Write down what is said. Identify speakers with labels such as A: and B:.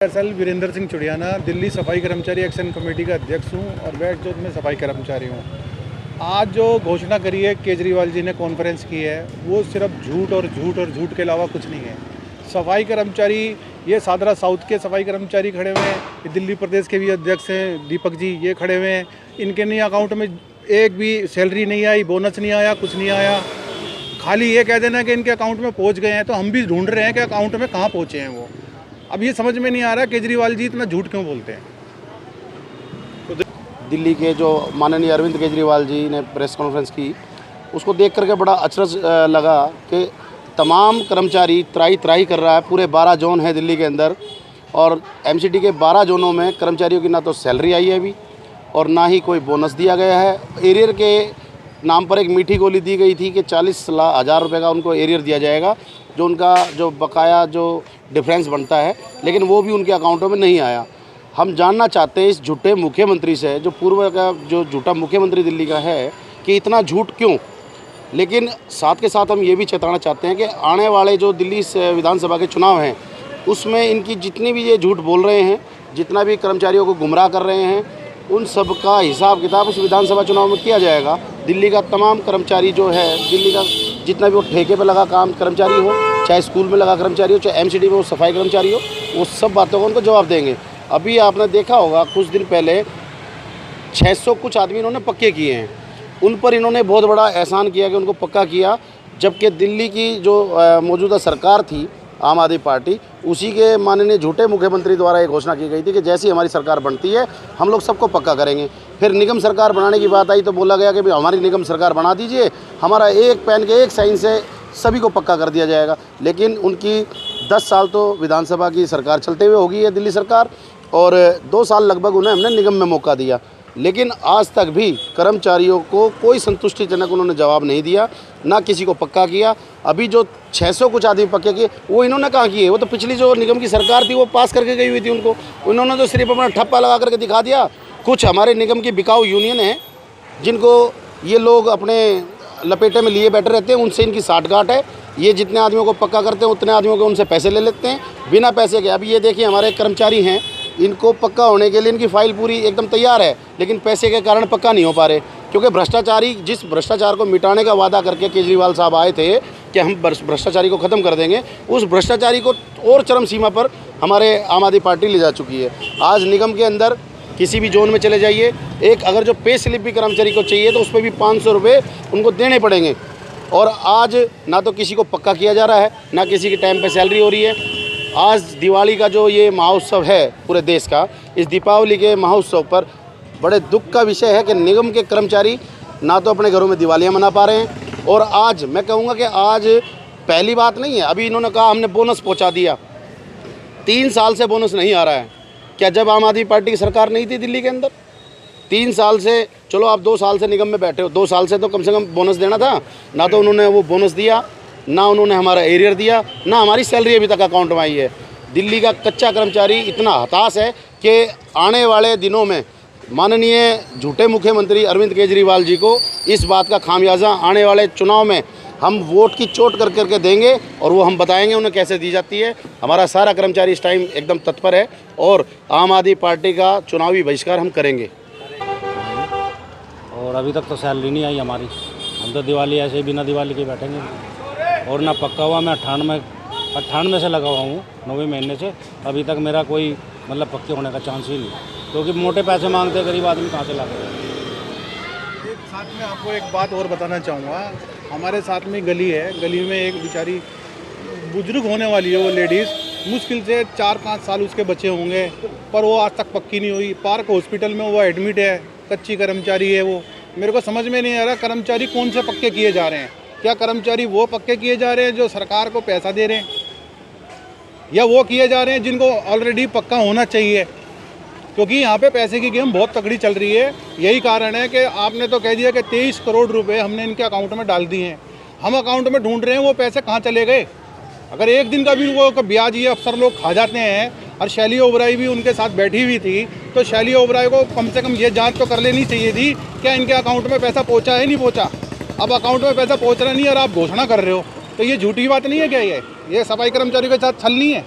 A: दरअसल वीरेंद्र सिंह चुड़ियाना दिल्ली सफाई कर्मचारी एक्शन कमेटी का अध्यक्ष हूं और वेस्ट जोन में सफाई कर्मचारी हूं। आज जो घोषणा करी है केजरीवाल जी ने, कॉन्फ्रेंस की है, वो सिर्फ झूठ और झूठ और झूठ के अलावा कुछ नहीं है। सफाई कर्मचारी, ये सादरा साउथ के सफाई कर्मचारी खड़े हुए हैं, दिल्ली प्रदेश के भी अध्यक्ष हैं दीपक जी, ये खड़े हुए हैं। इनके नहीं अकाउंट में एक भी सैलरी नहीं आई, बोनस नहीं आया, कुछ नहीं आया। खाली ये कह देना कि इनके अकाउंट में पहुँच गए हैं, तो हम भी ढूंढ रहे हैं कि अकाउंट में कहाँ पहुँचे हैं वो। अब ये समझ में नहीं आ रहा केजरीवाल जी इतना झूठ क्यों बोलते हैं।
B: दिल्ली के जो माननीय अरविंद केजरीवाल जी ने प्रेस कॉन्फ्रेंस की, उसको देख करके बड़ा अचरज लगा कि तमाम कर्मचारी त्राही त्राही कर रहा है। पूरे 12 जोन है दिल्ली के अंदर, और एमसीडी के 12 जोनों में कर्मचारियों की ना तो सैलरी आई है अभी और ना ही कोई बोनस दिया गया है। एरियर के नाम पर एक मीठी गोली दी गई थी कि 40,000 रुपये का उनको एरियर दिया जाएगा, जो उनका जो बकाया जो डिफरेंस बनता है, लेकिन वो भी उनके अकाउंटों में नहीं आया। हम जानना चाहते हैं इस झूठे मुख्यमंत्री से, जो पूर्व का जो झूठा मुख्यमंत्री दिल्ली का है, कि इतना झूठ क्यों। लेकिन साथ के साथ हम ये भी चेताना चाहते हैं कि आने वाले जो दिल्ली विधानसभा के चुनाव हैं, उसमें इनकी जितनी भी ये झूठ बोल रहे हैं, जितना भी कर्मचारियों को गुमराह कर रहे हैं, उन सब का हिसाब किताब उस विधानसभा चुनाव में किया जाएगा। दिल्ली का तमाम कर्मचारी जो है, दिल्ली का जितना भी वो ठेके पर लगा काम कर्मचारी हो, चाहे स्कूल में लगा कर्मचारी हो, चाहे एमसीडी में वो सफाई कर्मचारी हो, वो सब बातों को उनको जवाब देंगे। अभी आपने देखा होगा कुछ दिन पहले 600 कुछ आदमी इन्होंने पक्के किए हैं, उन पर इन्होंने बहुत बड़ा एहसान किया कि उनको पक्का किया, जबकि दिल्ली की जो मौजूदा सरकार थी आम आदमी पार्टी, उसी के माननीय झूठे मुख्यमंत्री द्वारा ये घोषणा की गई थी कि जैसी हमारी सरकार बनती है हम लोग सबको पक्का करेंगे। फिर निगम सरकार बनाने की बात आई तो बोला गया कि भाई हमारी निगम सरकार बना दीजिए, हमारा एक पेन के एक साइन से सभी को पक्का कर दिया जाएगा। लेकिन उनकी 10 साल तो विधानसभा की सरकार चलते हुए होगी है दिल्ली सरकार, और 2 साल लगभग उन्हें हमने निगम में मौका दिया, लेकिन आज तक भी कर्मचारियों को कोई संतुष्टिजनक उन्होंने जवाब नहीं दिया, ना किसी को पक्का किया। अभी जो 600 कुछ आदमी पक्के किए, वो इन्होंने कहाँ किए? वो तो पिछली जो निगम की सरकार थी वो पास करके गई हुई थी उनको, उन्होंने तो सिर्फ अपना ठप्पा लगा करके दिखा दिया। कुछ हमारे निगम की बिकाऊ यूनियन है, जिनको ये लोग अपने लपेटे में लिए बैठे रहते हैं, उनसे इनकी साठगांठ है। ये जितने आदमियों को पक्का करते हैं उतने आदमियों को उनसे पैसे ले लेते हैं बिना पैसे के। अभी ये देखिए हमारे कर्मचारी हैं, इनको पक्का होने के लिए इनकी फ़ाइल पूरी एकदम तैयार है, लेकिन पैसे के कारण पक्का नहीं हो पा रहे, क्योंकि भ्रष्टाचारी, जिस भ्रष्टाचार को मिटाने का वादा करके केजरीवाल साहब आए थे कि हम भ्रष्टाचारी को ख़त्म कर देंगे, उस भ्रष्टाचारी को और चरम सीमा पर हमारे आम आदमी पार्टी ले जा चुकी है। आज निगम के अंदर किसी भी जोन में चले जाइए, एक अगर जो पे स्लिप भी कर्मचारी को चाहिए तो उस पर भी 500 रुपये उनको देने पड़ेंगे। और आज ना तो किसी को पक्का किया जा रहा है, ना किसी के टाइम पे सैलरी हो रही है। आज दिवाली का जो ये महोत्सव है पूरे देश का, इस दीपावली के महोत्सव पर बड़े दुख का विषय है कि निगम के कर्मचारी ना तो अपने घरों में दिवालियाँ मना पा रहे हैं, और आज मैं कहूँगा कि आज पहली बात नहीं है। अभी इन्होंने कहा हमने बोनस पहुँचा दिया, 3 साल से बोनस नहीं आ रहा है। क्या जब आम आदमी पार्टी की सरकार नहीं थी दिल्ली के अंदर? 3 साल से, चलो आप 2 साल से निगम में बैठे हो, 2 साल से तो कम से कम बोनस देना था। ना तो उन्होंने वो बोनस दिया, ना उन्होंने हमारा एरियर दिया, ना हमारी सैलरी अभी तक अकाउंट में आई है। दिल्ली का कच्चा कर्मचारी इतना हताश है कि आने वाले दिनों में माननीय झूठे मुख्यमंत्री अरविंद केजरीवाल जी को इस बात का खामियाजा आने वाले चुनाव में हम वोट की चोट कर करके देंगे, और वो हम बताएंगे उन्हें कैसे दी जाती है। हमारा सारा कर्मचारी इस टाइम एकदम तत्पर है, और आम आदमी पार्टी का चुनावी बहिष्कार हम करेंगे।
C: और अभी तक तो सैलरी नहीं आई हमारी, हम तो दिवाली ऐसे ही बिना दिवाली के बैठेंगे, और ना पक्का हुआ। मैं 98 से लगा हुआ हूँ, 9वें महीने से, अभी तक मेरा कोई मतलब पक्के होने का चांस ही नहीं, क्योंकि मोटे पैसे मांगते हैं, गरीब आदमी कहाँ से ला कर।
A: एक साथ में आपको एक बात और बताना चाहूँगा, हमारे साथ में गली है, गली में एक बेचारी बुजुर्ग होने वाली है, वो लेडीज़, मुश्किल से 4-5 साल उसके बच्चे होंगे, पर वो आज तक पक्की नहीं हुई। पार्क हॉस्पिटल में वो एडमिट है, कच्ची कर्मचारी है वो। मेरे को समझ में नहीं आ रहा कर्मचारी कौन से पक्के किए जा रहे हैं। क्या कर्मचारी वो पक्के किए जा रहे हैं जो सरकार को पैसा दे रहे हैं, या वो किए जा रहे हैं जिनको ऑलरेडी पक्का होना चाहिए? क्योंकि यहाँ पे पैसे की गेम बहुत तगड़ी चल रही है। यही कारण है कि आपने तो कह दिया कि 23 करोड़ रुपए हमने इनके अकाउंट में डाल दिए हैं, हम अकाउंट में ढूंढ रहे हैं वो पैसे कहाँ चले गए। अगर एक दिन का भी वो ब्याज ये अफसर लोग खा जाते हैं, और शैली ओबराई भी उनके साथ बैठी हुई थी, तो शैली ओबराई को कम से कम ये जांच तो कर लेनी चाहिए थी क्या इनके अकाउंट में पैसा पहुँचा है नहीं पहुँचा। अब अकाउंट में पैसा पहुँच रहा नहीं और आप घोषणा कर रहे हो, तो ये झूठी बात नहीं है क्या? ये सफाई कर्मचारियों के साथ छल नहीं है?